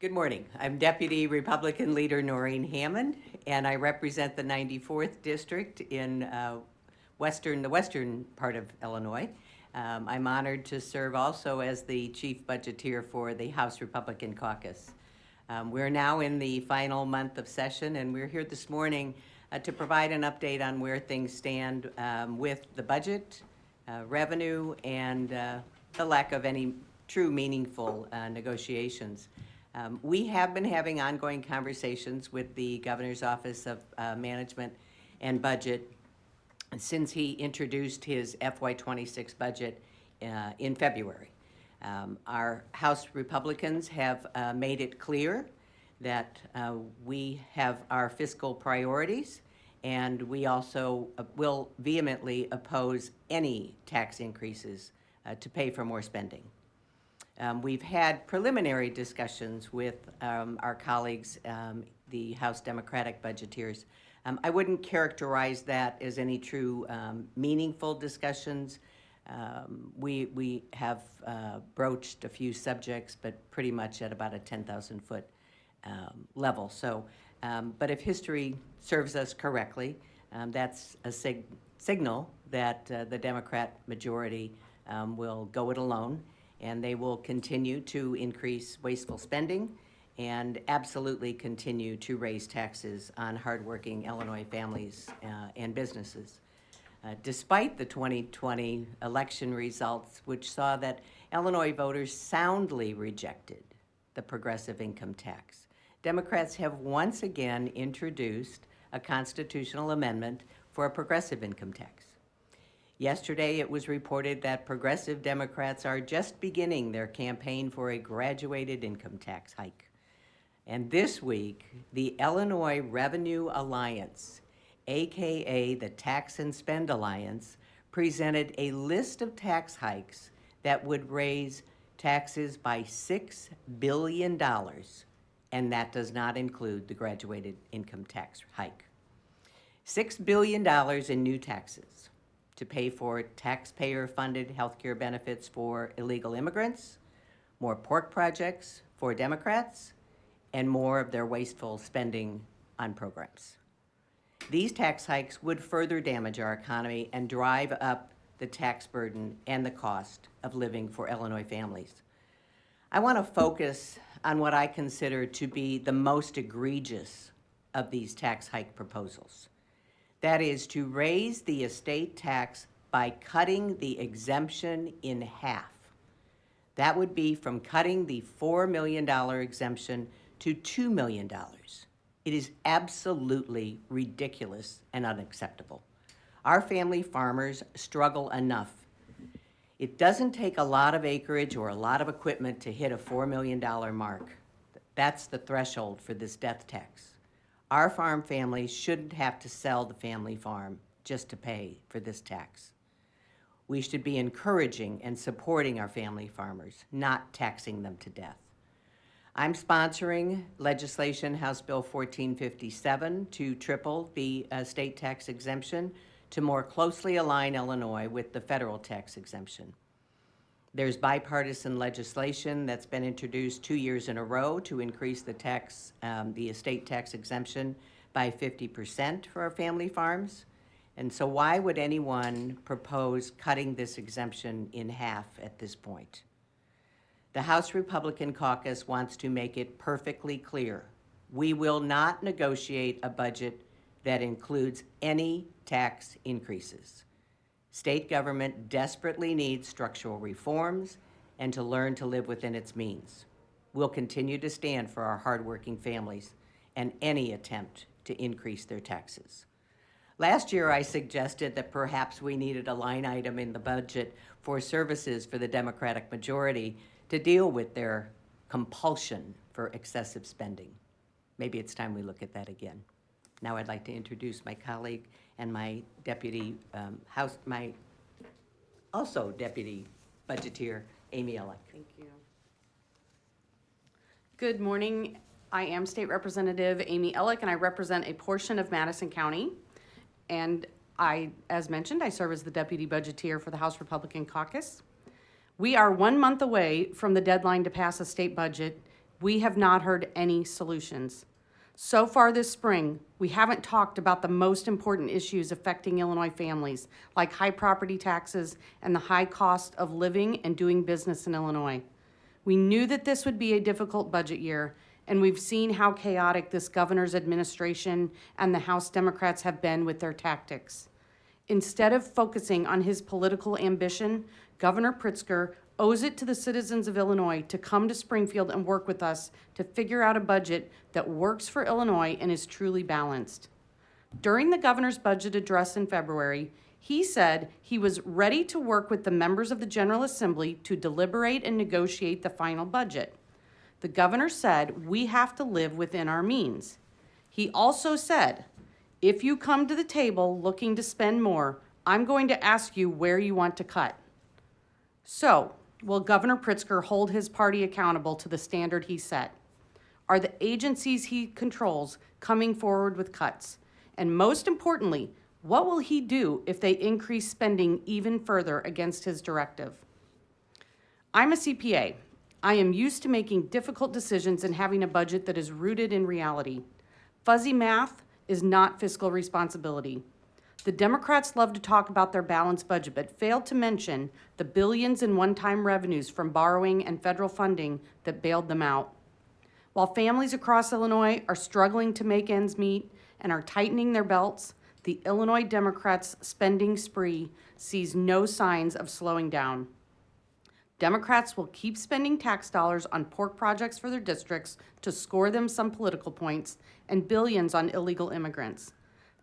Good morning. I'm Deputy Republican Leader Norine Hammond, and I represent the 94th District in the western part of Illinois. I'm honored to serve also as the Chief Budgeteer for the House Republican Caucus. We're now in the final month of session, and we're here this morning to provide an update on where things stand with the budget, revenue, and the lack of any true meaningful negotiations. We have been having ongoing conversations with the Governor's Office of Management and Budget since he introduced his FY26 budget in February. Our House Republicans have made it clear that we have our fiscal priorities, and we also will vehemently oppose any tax increases to pay for more spending. We've had preliminary discussions with our colleagues, the House Democratic budgeteers. I wouldn't characterize that as any true meaningful discussions. We have broached a few subjects, but pretty much at about a 10,000-foot level. So, but if history serves us correctly, that's a signal that the Democrat majority will go it alone, and they will continue to increase wasteful spending and absolutely continue to raise taxes on hardworking Illinois families and businesses. Despite the 2020 election results, which saw that Illinois voters soundly rejected the progressive income tax, Democrats have once again introduced a constitutional amendment for a progressive income tax. Yesterday, it was reported that progressive Democrats are just beginning their campaign for a graduated income tax hike. And this week, the Illinois Revenue Alliance, AKA the Tax and Spend Alliance, presented a list of tax hikes that would raise taxes by $6 billion, and that does not include the graduated income tax hike. $6 billion in new taxes to pay for taxpayer-funded healthcare benefits for illegal immigrants, more pork projects for Democrats, and more of their wasteful spending on programs. These tax hikes would further damage our economy and drive up the tax burden and the cost of living for Illinois families. I want to focus on what I consider to be the most egregious of these tax hike proposals. That is to raise the estate tax by cutting the exemption in half. That would be from cutting the $4 million exemption to $2 million. It is absolutely ridiculous and unacceptable. Our family farmers struggle enough. It doesn't take a lot of acreage or a lot of equipment to hit a $4 million mark. That's the threshold for this death tax. Our farm families shouldn't have to sell the family farm just to pay for this tax. We should be encouraging and supporting our family farmers, not taxing them to death. I'm sponsoring legislation, House Bill 1457, to triple the state tax exemption to more closely align Illinois with the federal tax exemption. There's bipartisan legislation that's been introduced 2 years in a row to increase the estate tax exemption by 50% for our family farms. And so why would anyone propose cutting this exemption in half at this point? The House Republican Caucus wants to make it perfectly clear. We will not negotiate a budget that includes any tax increases. State government desperately needs structural reforms and to learn to live within its means. We'll continue to stand for our hardworking families and any attempt to increase their taxes. Last year, I suggested that perhaps we needed a line item in the budget for services for the Democratic majority to deal with their compulsion for excessive spending. Maybe it's time we look at that again. Now I'd like to introduce my colleague and my deputy also deputy budgeteer, Amy Elik. Thank you. Good morning. I am State Representative Amy Elik, and I represent a portion of Madison County. And as mentioned, I serve as the deputy budgeteer for the House Republican Caucus. We are 1 month away from the deadline to pass a state budget We have not heard any solutions. So far this spring, we haven't talked about the most important issues affecting Illinois families, like high property taxes and the high cost of living and doing business in Illinois. We knew that this would be a difficult budget year, and we've seen how chaotic this governor's administration and the House Democrats have been with their tactics. Instead of focusing on his political ambition, Governor Pritzker owes it to the citizens of Illinois to come to Springfield and work with us to figure out a budget that works for Illinois and is truly balanced. During the governor's budget address in February, he said he was ready to work with the members of the General Assembly to deliberate and negotiate the final budget. The governor said we have to live within our means. He also said, if you come to the table looking to spend more, I'm going to ask you where you want to cut. So, will Governor Pritzker hold his party accountable to the standard he set? Are the agencies he controls coming forward with cuts? And most importantly, what will he do if they increase spending even further against his directive? I'm a CPA. I am used to making difficult decisions and having a budget that is rooted in reality. Fuzzy math is not fiscal responsibility. The Democrats love to talk about their balanced budget, but fail to mention the billions in one-time revenues from borrowing and federal funding that bailed them out. While families across Illinois are struggling to make ends meet and are tightening their belts, the Illinois Democrats' spending spree sees no signs of slowing down. Democrats will keep spending tax dollars on pork projects for their districts to score them some political points and billions on illegal immigrants.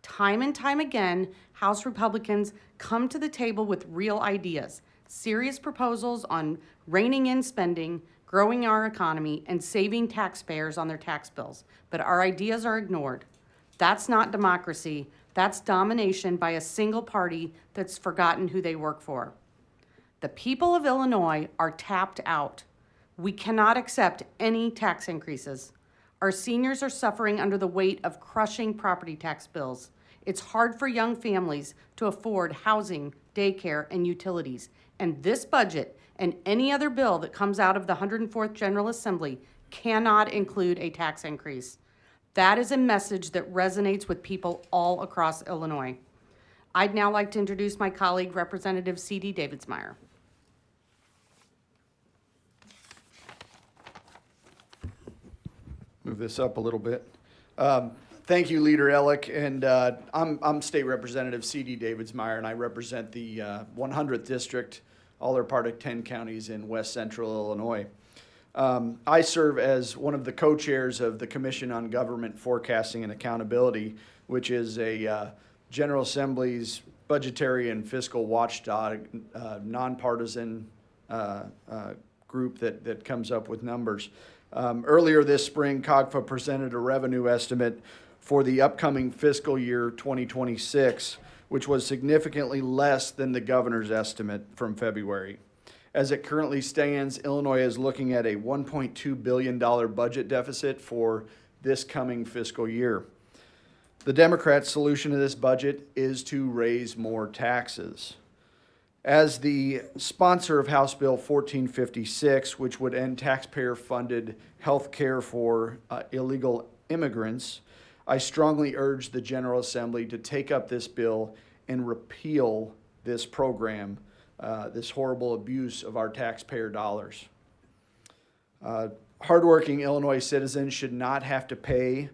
Time and time again, House Republicans come to the table with real ideas, serious proposals on reining in spending, growing our economy, and saving taxpayers on their tax bills. But our ideas are ignored. That's not democracy. That's domination by a single party that's forgotten who they work for. The people of Illinois are tapped out. We cannot accept any tax increases. Our seniors are suffering under the weight of crushing property tax bills. It's hard for young families to afford housing, daycare, and utilities. And this budget and any other bill that comes out of the 104th General Assembly cannot include a tax increase. That is a message that resonates with people all across Illinois. I'd now like to introduce my colleague, Representative C.D. Davidsmeyer. Move this up a little bit. Thank you, Leader Elik, and I'm State Representative C.D. Davidsmeyer, and I represent the 100th District. All are part of 10 counties in west central Illinois. I serve as one of the co-chairs of the Commission on Government Forecasting and Accountability, which is a General Assembly's budgetary and fiscal watchdog, nonpartisan group that comes up with numbers. Earlier this spring, COGFA presented a revenue estimate for the upcoming fiscal year 2026, which was significantly less than the governor's estimate from February. As it currently stands, Illinois is looking at a $1.2 billion budget deficit for this coming fiscal year. The Democrats' solution to this budget is to raise more taxes. As the sponsor of House Bill 1456, which would end taxpayer-funded health care for illegal immigrants, I strongly urge the General Assembly to take up this bill and repeal this program, this horrible abuse of our taxpayer dollars. Hardworking Illinois citizens should not have to pay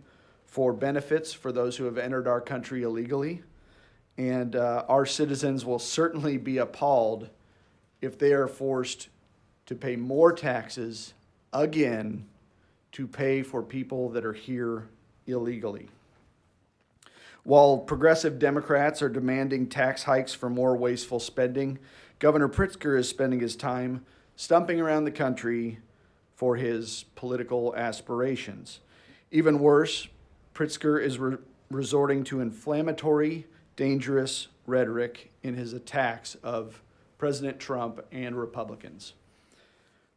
for benefits for those who have entered our country illegally. And our citizens will certainly be appalled if they are forced to pay more taxes again to pay for people that are here illegally. While progressive Democrats are demanding tax hikes for more wasteful spending, Governor Pritzker is spending his time stumping around the country for his political aspirations. Even worse, Pritzker is resorting to inflammatory, dangerous rhetoric in his attacks of President Trump and Republicans.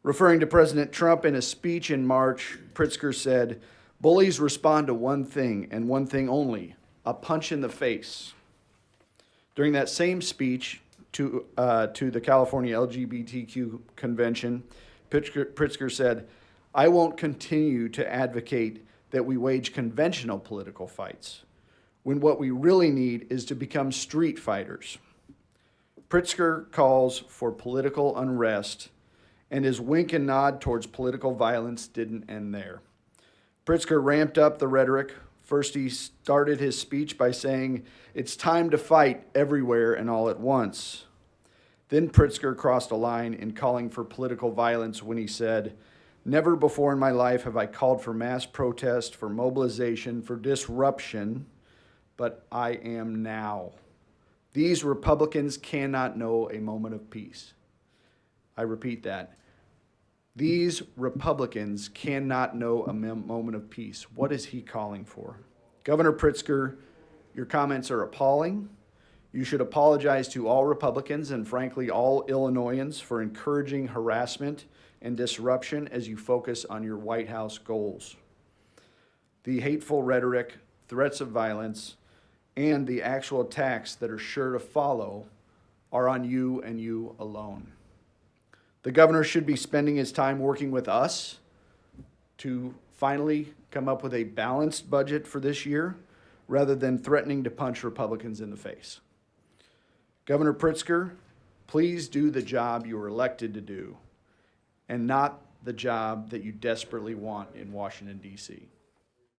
Referring to President Trump in a speech in March, Pritzker said, "Bullies respond to one thing and one thing only, a punch in the face." During that same speech to the California LGBTQ convention, Pritzker said, I won't continue to advocate that we wage conventional political fights, when what we really need is to become street fighters. Pritzker calls for political unrest, and his wink and nod towards political violence didn't end there. Pritzker ramped up the rhetoric. First, he started his speech by saying, "It's time to fight everywhere and all at once." Then Pritzker crossed a line in calling for political violence when he said, "Never before in my life have I called for mass protest, for mobilization, for disruption, but I am now. These Republicans cannot know a moment of peace." I repeat that. These Republicans cannot know a moment of peace. What is he calling for? Governor Pritzker, your comments are appalling. You should apologize to all Republicans and frankly all Illinoisans for encouraging harassment and disruption as you focus on your White House goals. The hateful rhetoric, threats of violence, and the actual attacks that are sure to follow are on you and you alone. The governor should be spending his time working with us to finally come up with a balanced budget for this year rather than threatening to punch Republicans in the face. Governor Pritzker, please do the job you were elected to do and not the job that you desperately want in Washington, D.C.